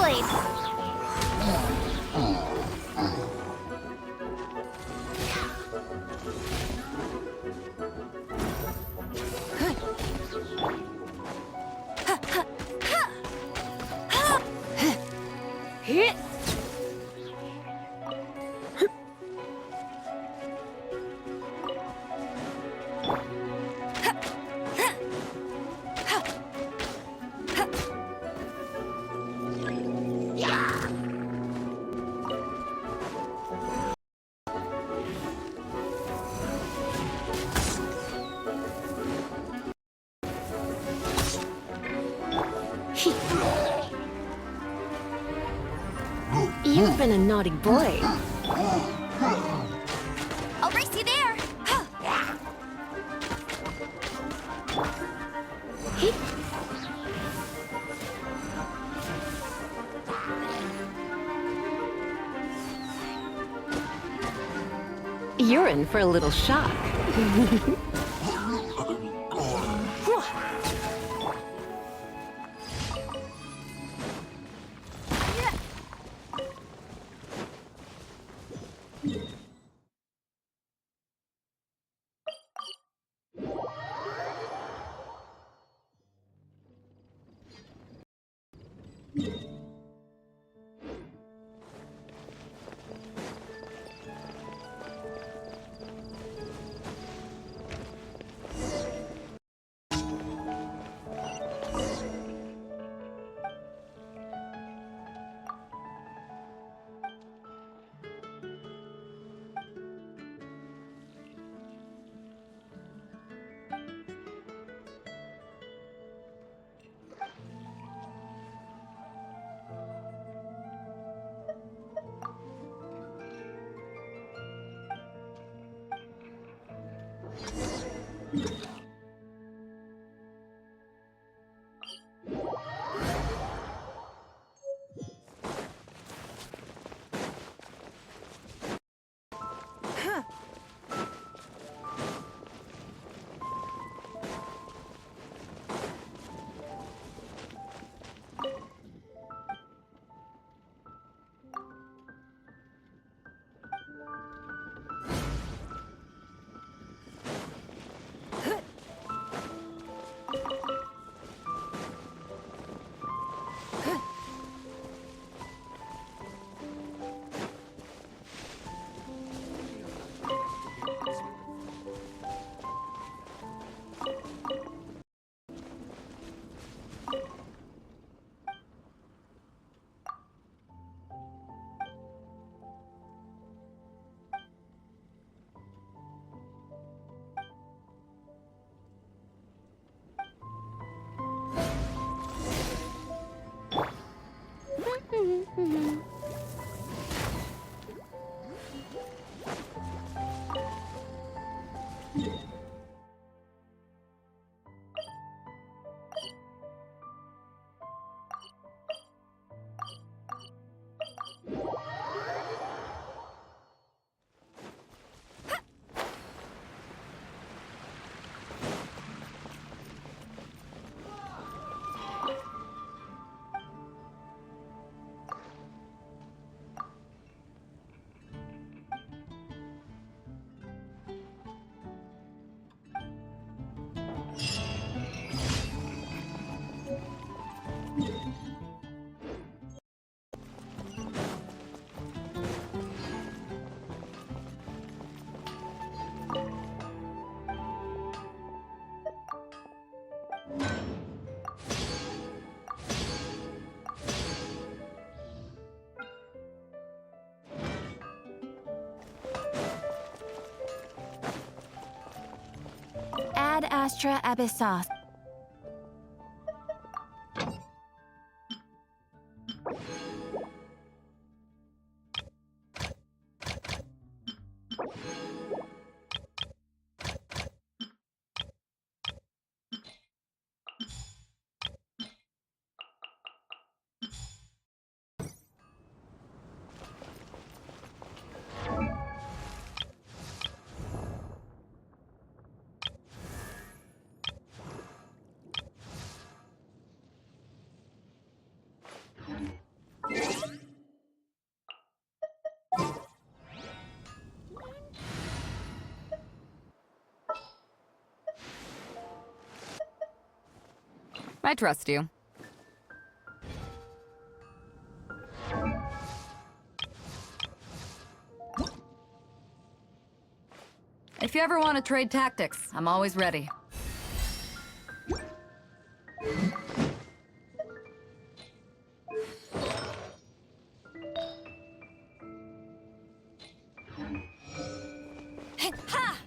blade. You've been a naughty boy. I'll race you there. You're in for a little shock. Ad Astra Abyssos. I trust you. If you ever want to trade tactics, I'm always ready. Ha!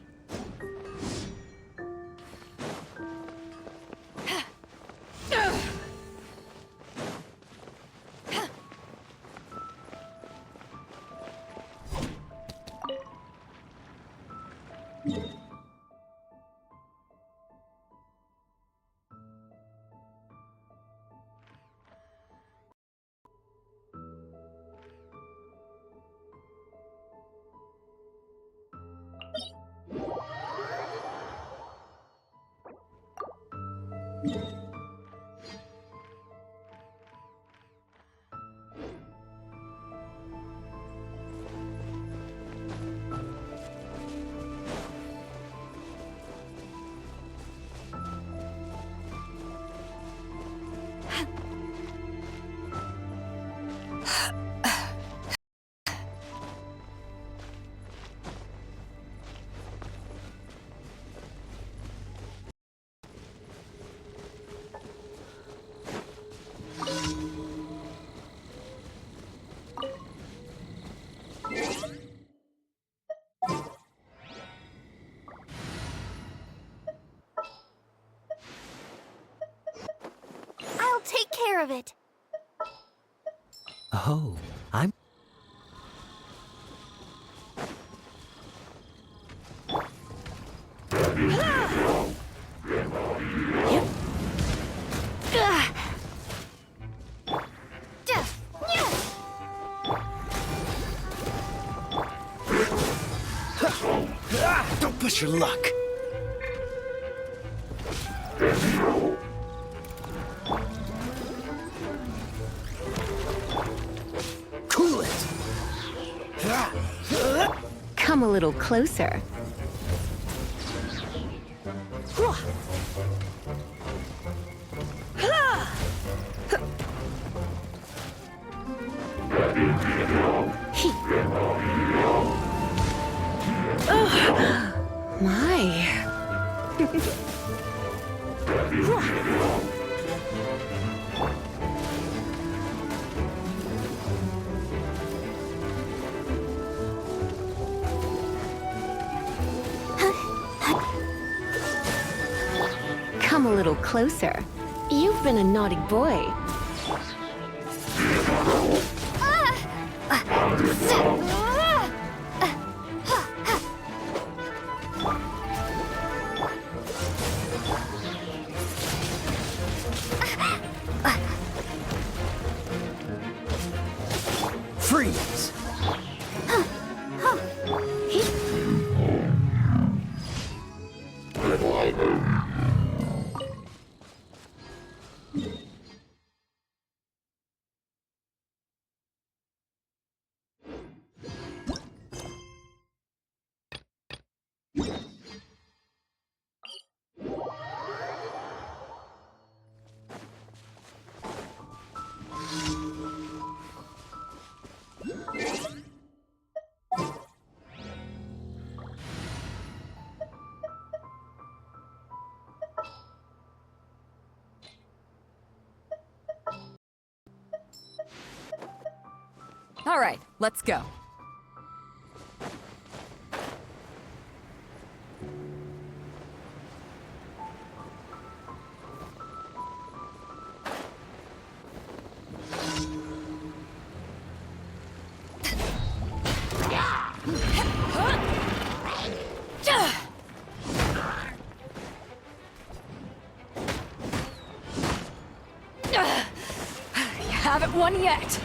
I'll take care of it. Oh, I'm... Don't push your luck. Cool it. Come a little closer. My. Come a little closer. You've been a naughty boy. Freeze. All right, let's go. You haven't won yet.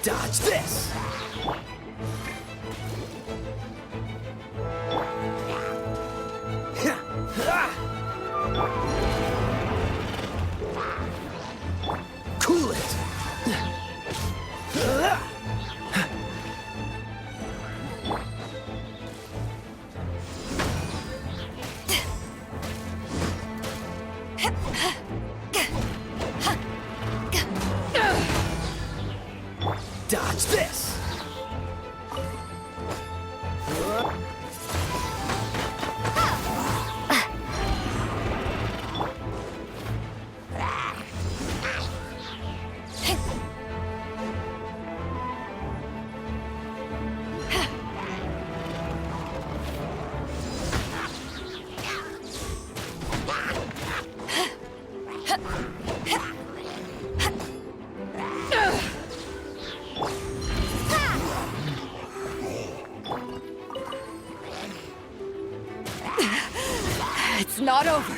Dodge this! Cool it! Dodge this! It's not over.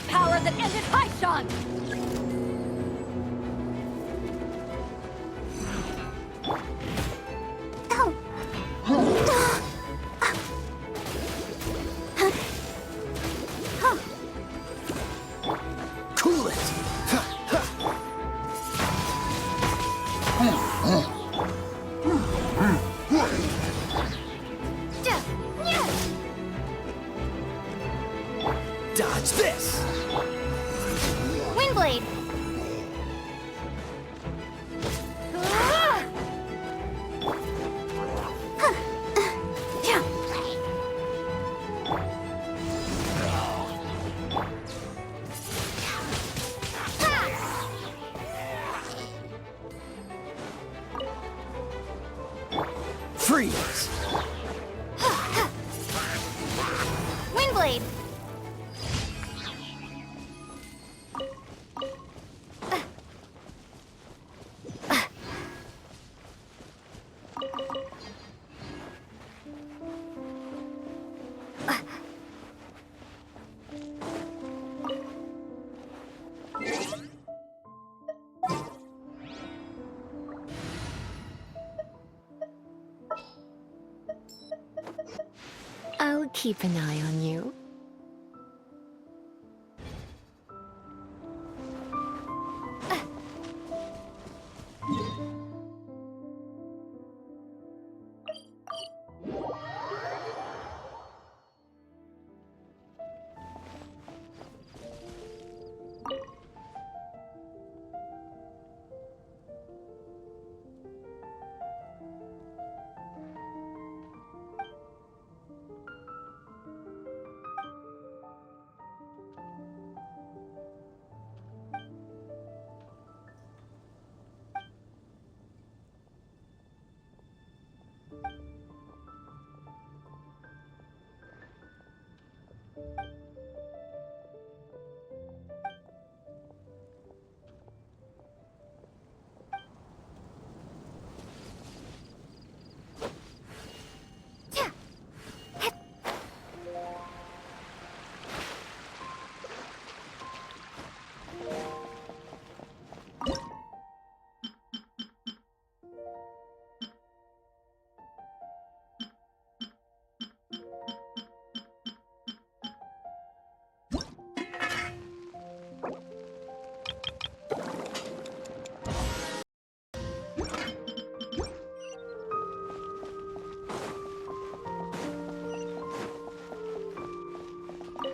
Power that ended Haishan! Cool it! Dodge this! Windblade! Freeze! Windblade! I'll keep an eye on you.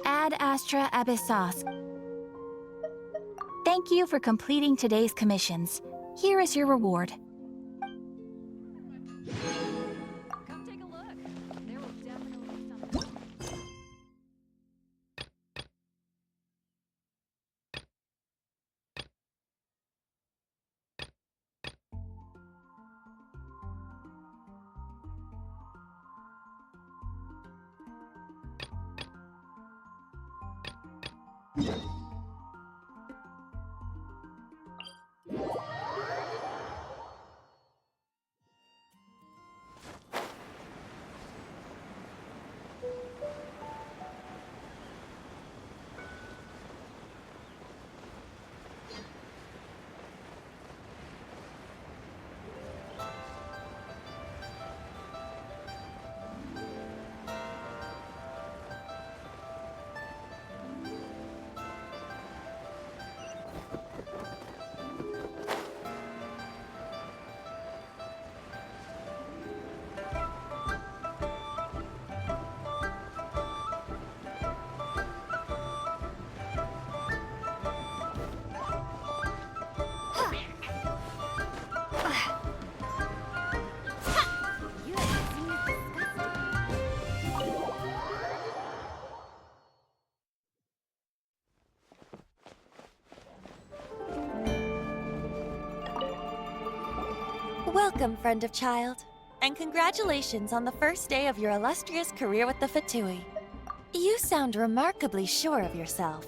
Ad Astra Abyssos. Thank you for completing today's commissions. Here is your reward. Come take a look. There will definitely be something. Welcome, friend of child, and congratulations on the first day of your illustrious career with the Fatui. You sound remarkably sure of yourself.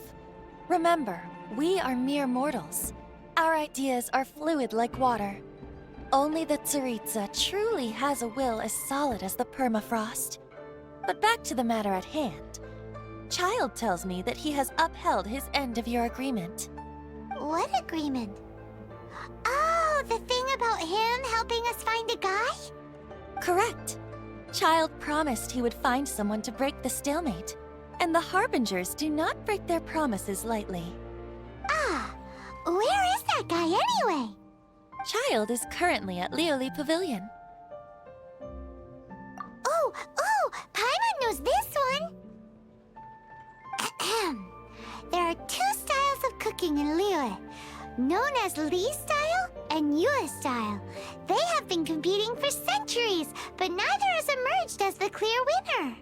Remember, we are mere mortals. Our ideas are fluid like water. Only the Tsaritsa truly has a will as solid as the permafrost. But back to the matter at hand. Child tells me that he has upheld his end of your agreement. What agreement? Oh, the thing about him helping us find a guy? Correct. Child promised he would find someone to break the stalemate. And the Harbingers do not break their promises lightly. Ah, where is that guy anyway? Child is currently at Lioli Pavilion. Oh, Paimon knows this one! Ahem. There are two styles of cooking in Liyue, known as Li style and Yue style. They have been competing for centuries, but neither has emerged as the clear winner.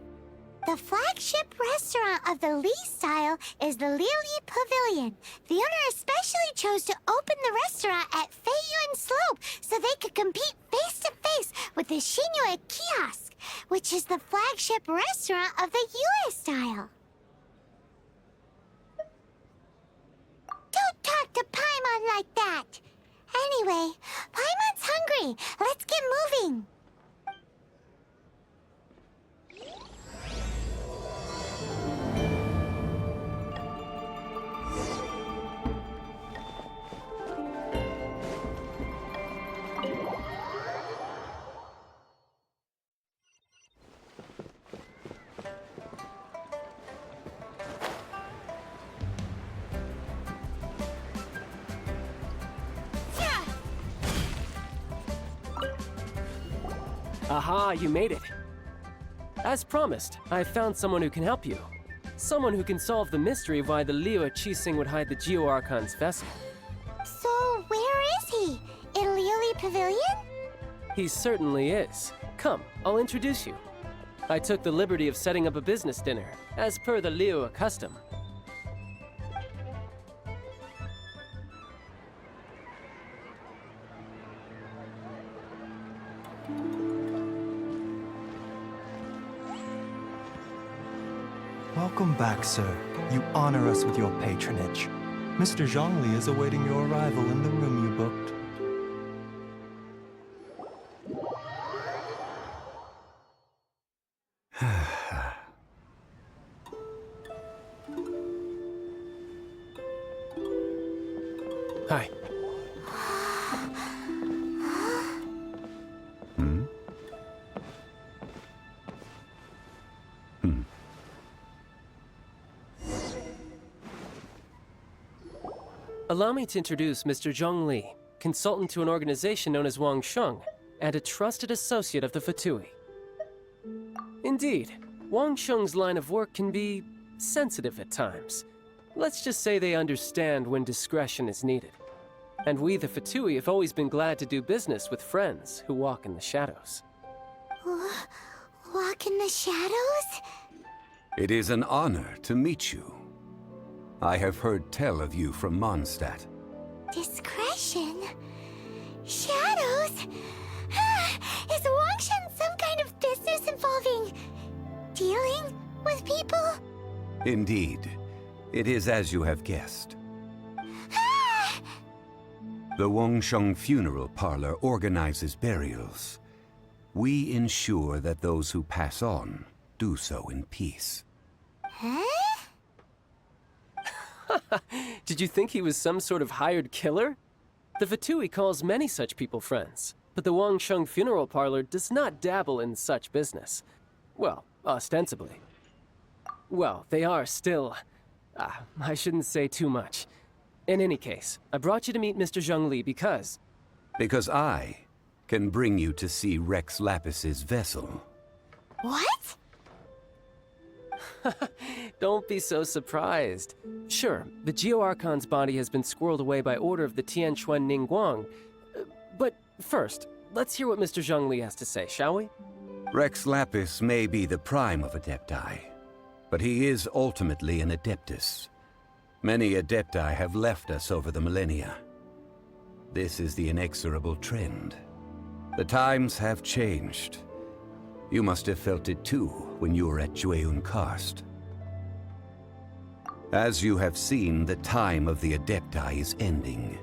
The flagship restaurant of the Li style is the Lioli Pavilion. The owner especially chose to open the restaurant at Feiyuan Slope so they could compete face-to-face with the Shinyue Kiosk, which is the flagship restaurant of the Yue style. Don't talk to Paimon like that! Anyway, Paimon's hungry. Let's get moving. Aha, you made it. As promised, I found someone who can help you. Someone who can solve the mystery of why the Liyue Qixing would hide the Geo Archon's vessel. So, where is he? In Lioli Pavilion? He certainly is. Come, I'll introduce you. I took the liberty of setting up a business dinner, as per the Liyue custom. Welcome back, sir. You honor us with your patronage. Mr. Zhongli is awaiting your arrival in the room you booked. Hi. Allow me to introduce Mr. Zhong Li, consultant to an organization known as Wang Sheng, and a trusted associate of the Fatui. Indeed, Wang Sheng's line of work can be sensitive at times. Let's just say they understand when discretion is needed. And we, the Fatui, have always been glad to do business with friends who walk in the shadows. Walk in the shadows? It is an honor to meet you. I have heard tell of you from Mondstadt. Discretion? Shadows? Is Wangshan some kind of business involving dealing with people? Indeed, it is as you have guessed. The Wangsheng Funeral Parlor organizes burials. We ensure that those who pass on do so in peace. Huh? Did you think he was some sort of hired killer? The Fatui calls many such people friends, but the Wangsheng Funeral Parlor does not dabble in such business. Well, ostensibly. Well, they are still... I shouldn't say too much. In any case, I brought you to meet Mr. Zhong Li because... Because I can bring you to see Rex Lapis's vessel. What? Don't be so surprised. Sure, the Geo Archon's body has been squirreled away by order of the Tianquan Ningguang. But first, let's hear what Mr. Zhong Li has to say, shall we? Rex Lapis may be the prime of Adepti, but he is ultimately an Adeptus. Many Adepti have left us over the millennia. This is the inexorable trend. The times have changed. You must have felt it too when you were at Jueyun Karst. As you have seen, the time of the Adepti is ending,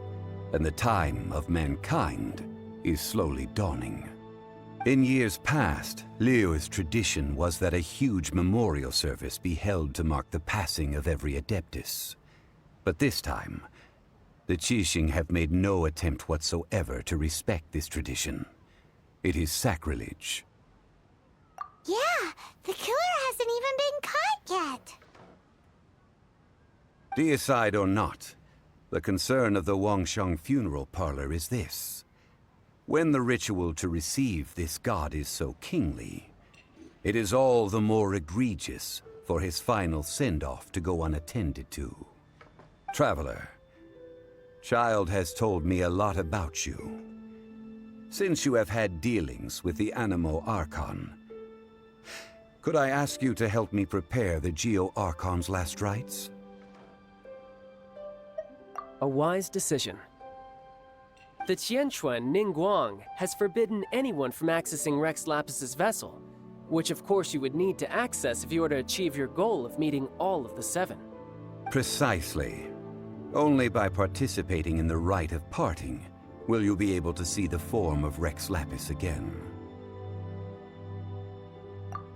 and the time of mankind is slowly dawning. In years past, Liyue's tradition was that a huge memorial service be held to mark the passing of every Adeptus. But this time, the Qixing have made no attempt whatsoever to respect this tradition. It is sacrilege. Yeah, the killer hasn't even been caught yet. Deicide or not, the concern of the Wangsheng funeral parlor is this. When the ritual to receive this god is so kingly, it is all the more egregious for his final send-off to go unattended to. Traveler, Child has told me a lot about you. Since you have had dealings with the Animo Archon, could I ask you to help me prepare the Geo Archon's last rites? A wise decision. The Qianquan Ningguang has forbidden anyone from accessing Rex Lapis's vessel, which of course you would need to access if you were to achieve your goal of meeting all of the 7. Precisely. Only by participating in the rite of parting will you be able to see the form of Rex Lapis again.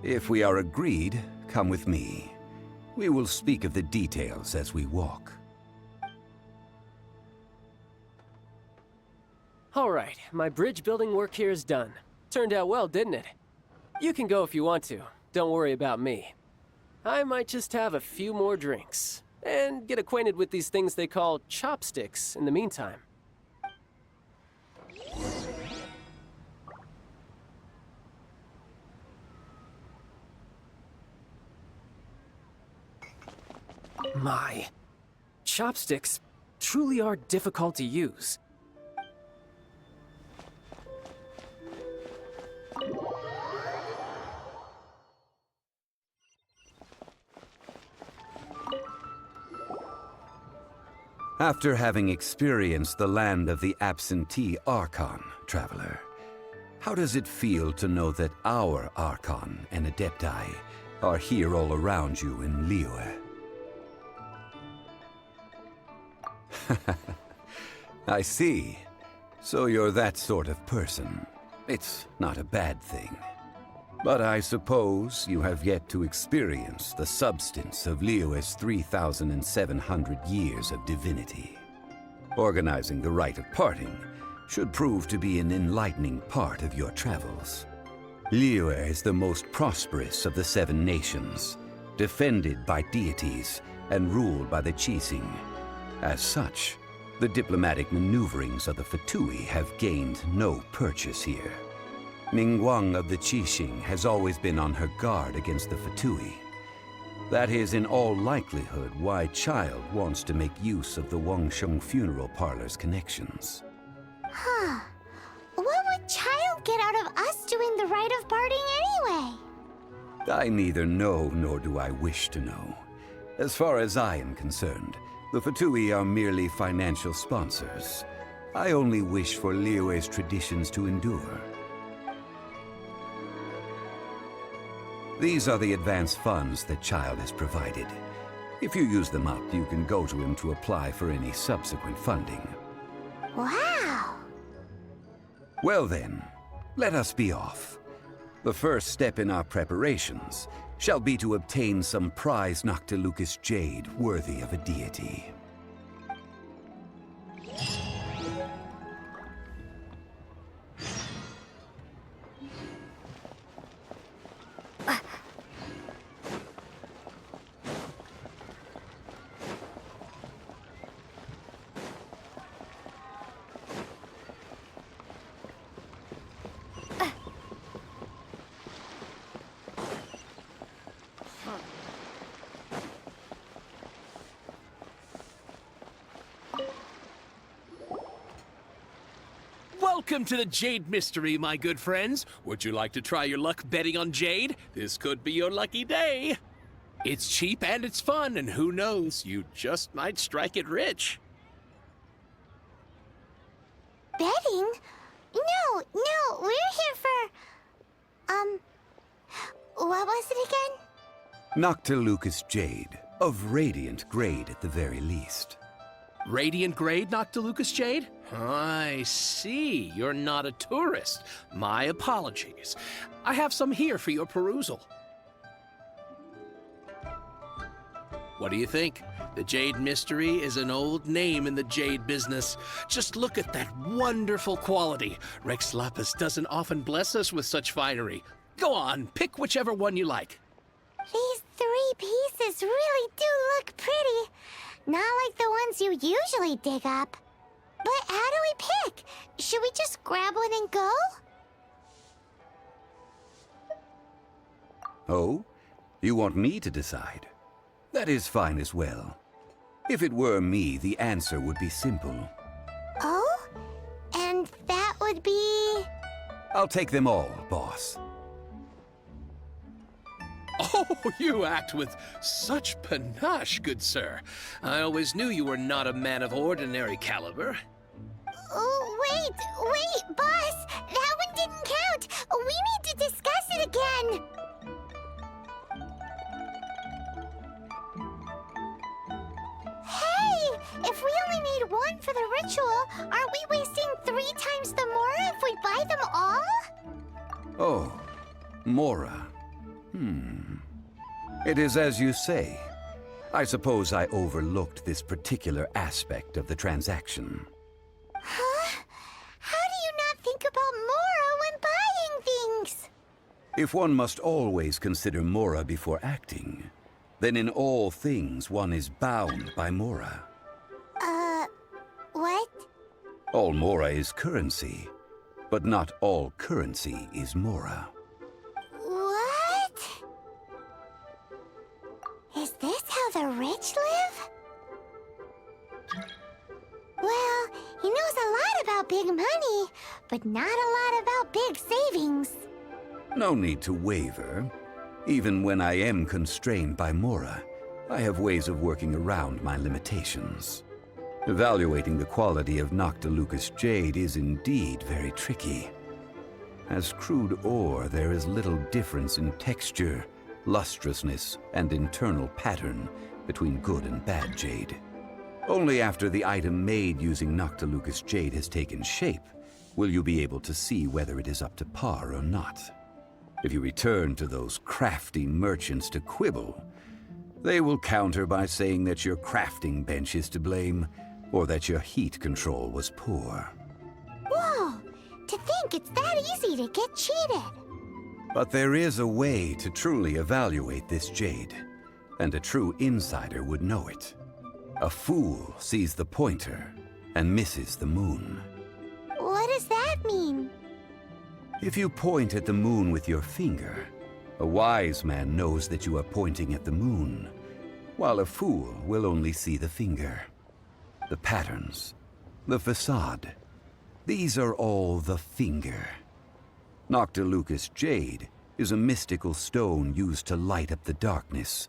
If we are agreed, come with me. We will speak of the details as we walk. All right, my bridge building work here is done. Turned out well, didn't it? You can go if you want to. Don't worry about me. I might just have a few more drinks, and get acquainted with these things they call chopsticks in the meantime. My, chopsticks truly are difficult to use. After having experienced the land of the absentee Archon, Traveler, how does it feel to know that our Archon and Adepti are here all around you in Liyue? I see. So you're that sort of person. It's not a bad thing. But I suppose you have yet to experience the substance of Liyue's 3,700 years of divinity. Organizing the rite of parting should prove to be an enlightening part of your travels. Liyue is the most prosperous of the 7 nations, defended by deities and ruled by the Qixing. As such, the diplomatic maneuverings of the Fatui have gained no purchase here. Ningguang of the Qixing has always been on her guard against the Fatui. That is in all likelihood why Child wants to make use of the Wangsheng funeral parlor's connections. Huh. What would Child get out of us doing the rite of parting anyway? I neither know nor do I wish to know. As far as I am concerned, the Fatui are merely financial sponsors. I only wish for Liyue's traditions to endure. These are the advance funds that Child has provided. If you use them up, you can go to him to apply for any subsequent funding. Wow! Well then, let us be off. The first step in our preparations shall be to obtain some prize Noctilucous jade worthy of a deity. Welcome to the Jade Mystery, my good friends. Would you like to try your luck betting on Jade? This could be your lucky day. It's cheap and it's fun, and who knows, you just might strike it rich. Betting? No, we're here for... what was it again? Noctilucous Jade, of radiant grade at the very least. Radiant grade, Noctilucous Jade? I see. You're not a tourist. My apologies. I have some here for your perusal. What do you think? The Jade Mystery is an old name in the jade business. Just look at that wonderful quality. Rex Lapis doesn't often bless us with such finery. Go on, pick whichever one you like. These 3 pieces really do look pretty. Not like the ones you usually dig up. But how do we pick? Should we just grab one and go? Oh? You want me to decide? That is fine as well. If it were me, the answer would be simple. Oh? And that would be... I'll take them all, boss. Oh, you act with such panache, good sir. I always knew you were not a man of ordinary caliber. Oh, wait, boss! That one didn't count! We need to discuss it again! Hey! If we only need one for the ritual, aren't we wasting 3 times the Mora if we buy them all? Oh, Mora. It is as you say. I suppose I overlooked this particular aspect of the transaction. Huh? How do you not think about Mora when buying things? If one must always consider Mora before acting, then in all things one is bound by Mora. What? All Mora is currency, but not all currency is Mora. What? Is this how the rich live? Well, he knows a lot about big money, but not a lot about big savings. No need to waver. Even when I am constrained by Mora, I have ways of working around my limitations. Evaluating the quality of Noctilucous Jade is indeed very tricky. As crude ore, there is little difference in texture, lustrousness, and internal pattern between good and bad jade. Only after the item made using Noctilucous Jade has taken shape will you be able to see whether it is up to par or not. If you return to those crafty merchants to quibble, they will counter by saying that your crafting bench is to blame, or that your heat control was poor. Whoa! To think it's that easy to get cheated! But there is a way to truly evaluate this jade, and a true insider would know it. A fool sees the pointer and misses the moon. What does that mean? If you point at the moon with your finger, a wise man knows that you are pointing at the moon, while a fool will only see the finger. The patterns, the facade, these are all the finger. Noctilucous Jade is a mystical stone used to light up the darkness,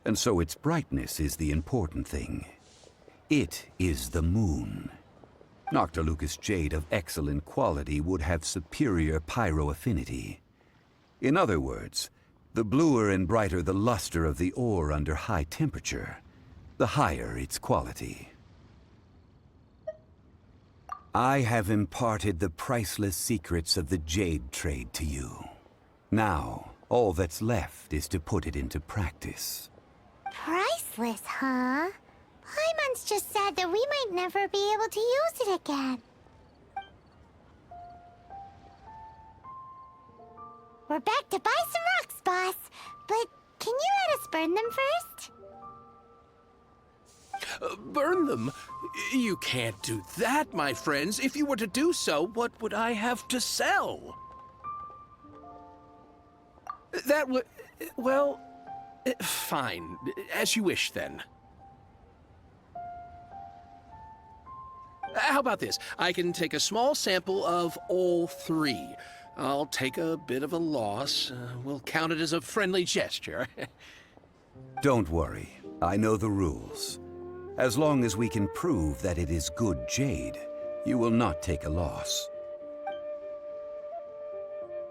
and so its brightness is the important thing. It is the moon. Noctilucous Jade of excellent quality would have superior pyro-affinity. In other words, the bluer and brighter the luster of the ore under high temperature, the higher its quality. I have imparted the priceless secrets of the jade trade to you. Now, all that's left is to put it into practice. Priceless, huh? Paimon's just said that we might never be able to use it again. We're back to buy some rocks, boss. But can you let us burn them first? Burn them? You can't do that, my friends. If you were to do so, what would I have to sell? That would... well... fine. As you wish, then. How about this? I can take a small sample of all 3. I'll take a bit of a loss. We'll count it as a friendly gesture. Don't worry. I know the rules. As long as we can prove that it is good jade, you will not take a loss.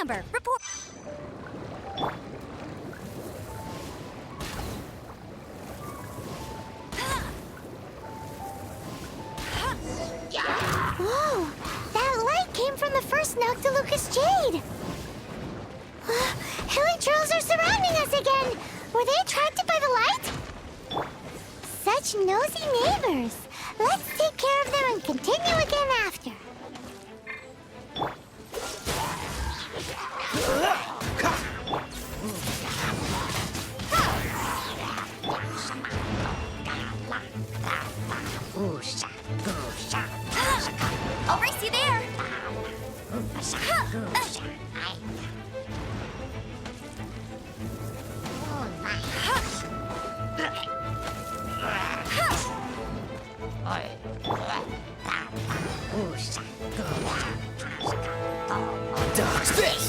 Amber, report. Whoa! That light came from the first Noctilucous Jade! Hilichurls are surrounding us again! Were they attracted by the light? Such nosy neighbors! Let's take care of them and continue again after. I'll race you there. Dodge this!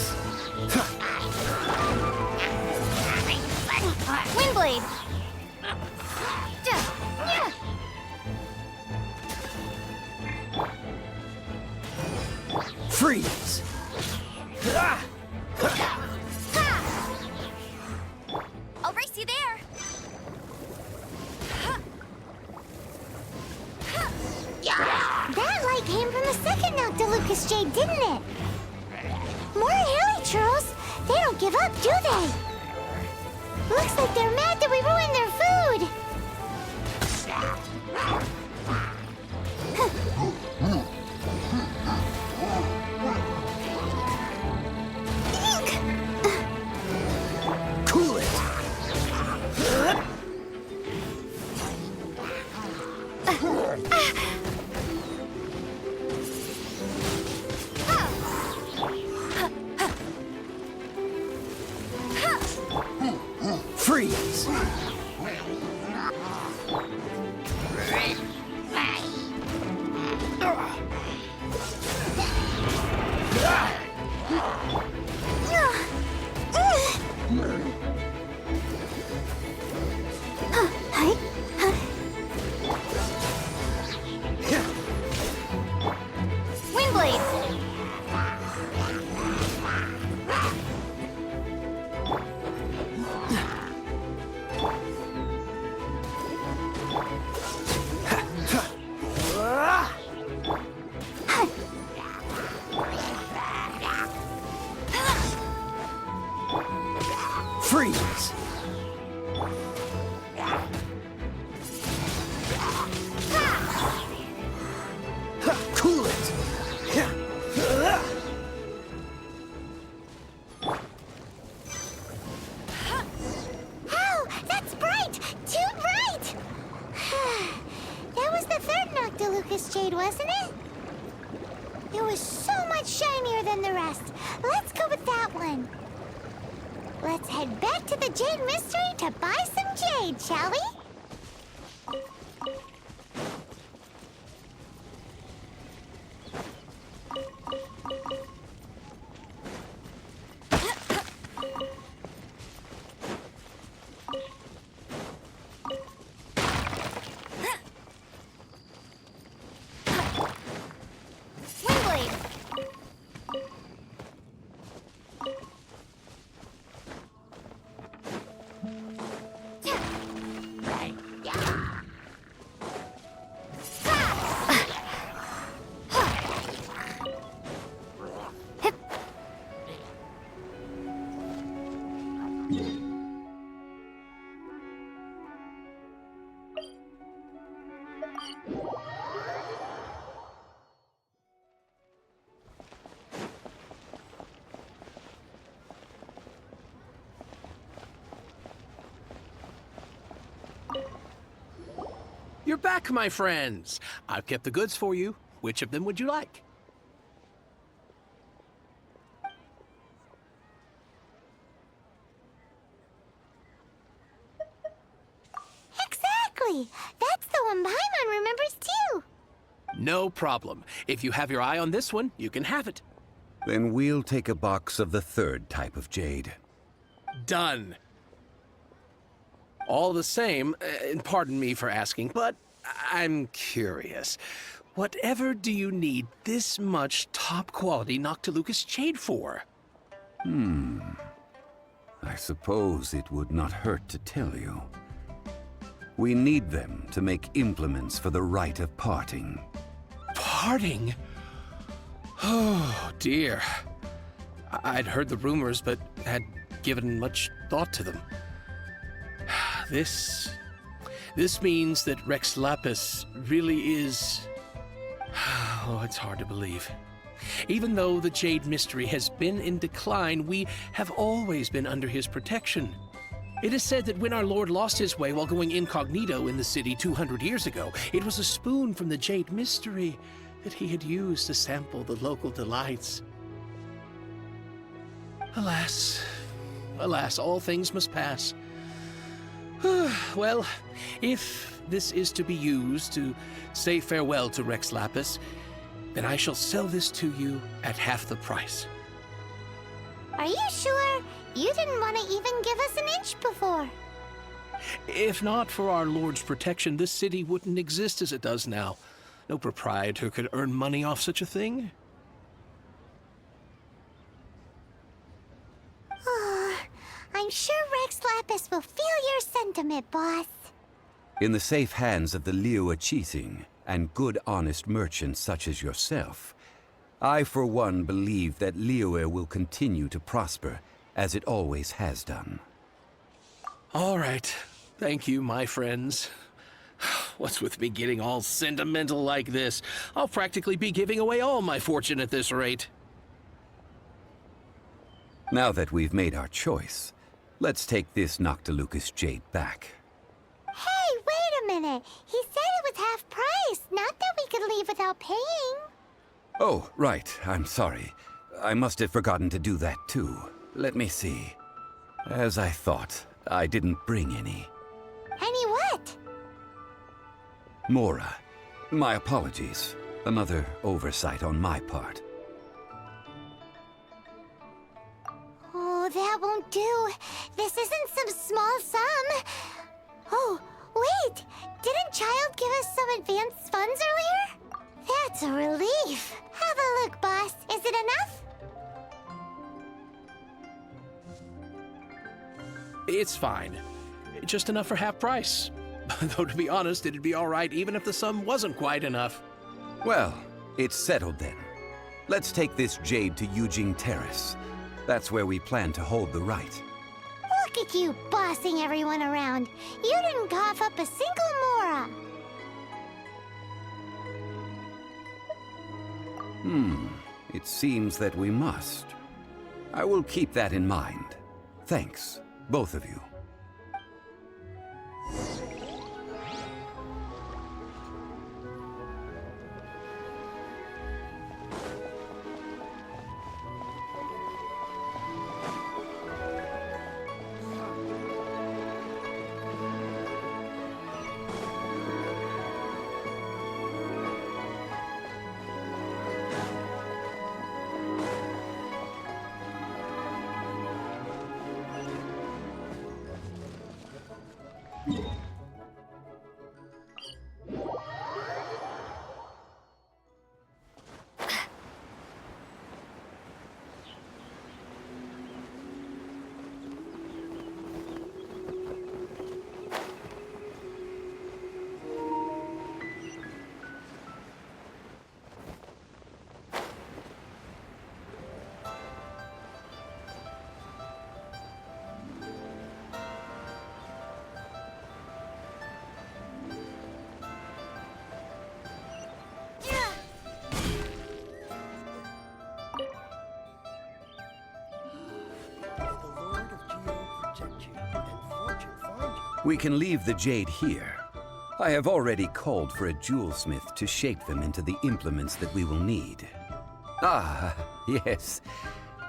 Windblade. Freeze! Ah! I'll race you there. That light came from the second Noctilucous Jade, didn't it? More Hilichurls! They don't give up, do they? Looks like they're mad that we ruined their food! Cool it! Freeze! Windblade. Freeze! Cool it! Oh, that's bright! Too bright! That was the third Noctilucous Jade, wasn't it? It was so much shinier than the rest. Let's go with that one. Let's head back to the Jade Mystery to buy some jade, shall we? Windblade. You're back, my friends. I've kept the goods for you. Which of them would you like? Exactly! That's the one Paimon remembers too! No problem. If you have your eye on this one, you can have it. Then we'll take a box of the third type of jade. Done. All the same, and pardon me for asking, but I'm curious. Whatever do you need this much top-quality Noctilucous jade for? I suppose it would not hurt to tell you. We need them to make implements for the rite of parting. Parting? Oh, dear. I'd heard the rumors, but had given much thought to them. This means that Rex Lapis really is... Oh, it's hard to believe. Even though the Jade Mystery has been in decline, we have always been under his protection. It is said that when our Lord lost his way while going incognito in the city 200 years ago, it was a spoon from the Jade Mystery that he had used to sample the local delights. Alas, all things must pass. Well, if this is to be used to say farewell to Rex Lapis, then I shall sell this to you at half the price. Are you sure? You didn't want to even give us an inch before. If not for our Lord's protection, this city wouldn't exist as it does now. No proprietor could earn money off such a thing. I'm sure Rex Lapis will feel your sentiment, boss. In the safe hands of the Liyue Qixing and good honest merchants such as yourself, I for one believe that Liyue will continue to prosper as it always has done. All right. Thank you, my friends. What's with me getting all sentimental like this? I'll practically be giving away all my fortune at this rate. Now that we've made our choice, let's take this Noctilucous jade back. Hey, wait a minute. He said it was half price, not that we could leave without paying. Oh, right. I'm sorry. I must have forgotten to do that too. Let me see. As I thought, I didn't bring any. Any what? Mora. My apologies. Another oversight on my part. Oh, that won't do. This isn't some small sum. Oh, wait! Didn't Child give us some advanced funds earlier? That's a relief. Have a look, boss. Is it enough? It's fine. Just enough for half price. Though to be honest, it'd be all right even if the sum wasn't quite enough. Well, it's settled then. Let's take this jade to Yujing Terrace. That's where we plan to hold the rite. Look at you bossing everyone around. You didn't cough up a single Mora. It seems that we must. I will keep that in mind. Thanks, both of you. We can leave the jade here. I have already called for a jewelsmith to shape them into the implements that we will need. Ah, yes.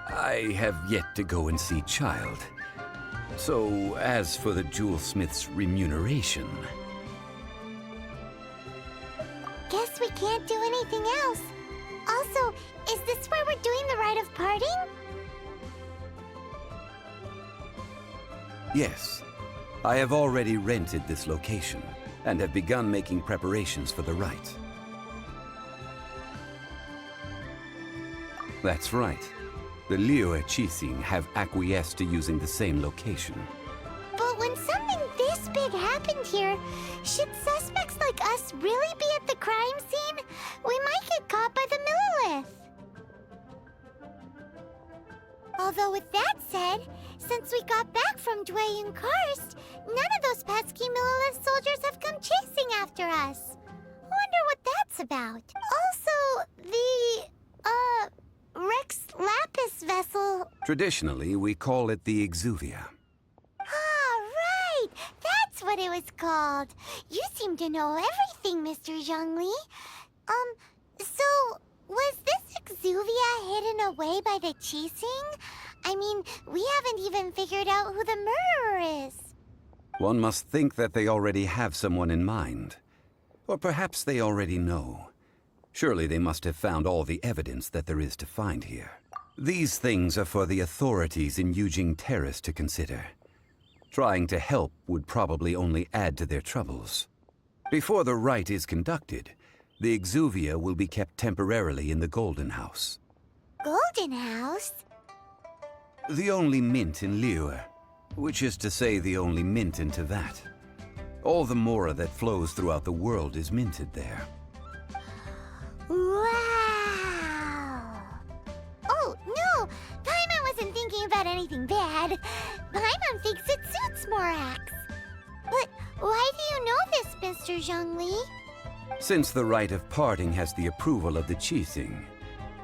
I have yet to go and see Child. So, as for the jewelsmith's remuneration... Guess we can't do anything else. Also, is this where we're doing the rite of parting? Yes. I have already rented this location, and have begun making preparations for the rite. That's right. The Liyue Qixing have acquiesced to using the same location. But when something this big happened here, should suspects like us really be at the crime scene? We might get caught by the Millilith. Although with that said, since we got back from Dway and Karst, none of those pesky Millilith soldiers have come chasing after us. Wonder what that's about. Also, the, Rex Lapis vessel. Traditionally, we call it the Exuvia. Ah, right! That's what it was called. You seem to know everything, Mr. Zhongli. So, was this Exuvia hidden away by the Qixing? I mean, we haven't even figured out who the murderer is. One must think that they already have someone in mind. Or perhaps they already know. Surely they must have found all the evidence that there is to find here. These things are for the authorities in Yujing Terrace to consider. Trying to help would probably only add to their troubles. Before the rite is conducted, the Exuvia will be kept temporarily in the Golden House. Golden House? The only mint in Liyue, which is to say the only mint in Tevat. All the mora that flows throughout the world is minted there. Wow! Oh, no! Paimon wasn't thinking about anything bad. Paimon thinks it suits Morax. But why do you know this, Mr. Zhongli? Since the rite of parting has the approval of the Qixing,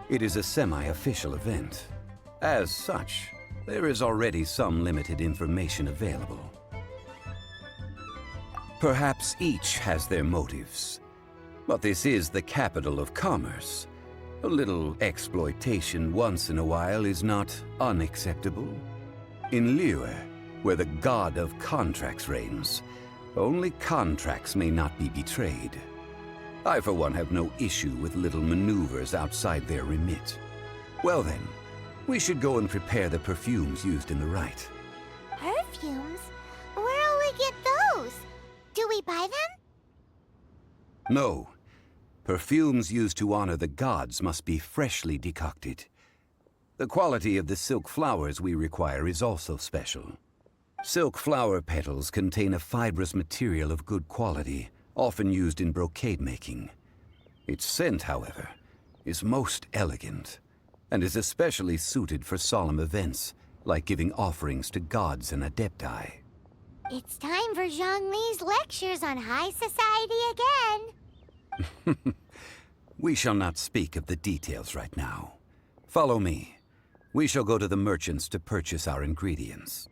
it is a semi-official event. As such, there is already some limited information available. Perhaps each has their motives. But this is the capital of commerce. A little exploitation once in a while is not unacceptable. In Liyue, where the god of contracts reigns, only contracts may not be betrayed. I, for one, have no issue with little maneuvers outside their remit. Well then, we should go and prepare the perfumes used in the rite. Perfumes? Where'll we get those? Do we buy them? No. Perfumes used to honor the gods must be freshly decocted. The quality of the silk flowers we require is also special. Silk flower petals contain a fibrous material of good quality, often used in brocade making. Its scent, however, is most elegant, and is especially suited for solemn events, like giving offerings to gods and adepti. It's time for Zhongli's lectures on high society again. We shall not speak of the details right now. Follow me. We shall go to the merchants to purchase our ingredients.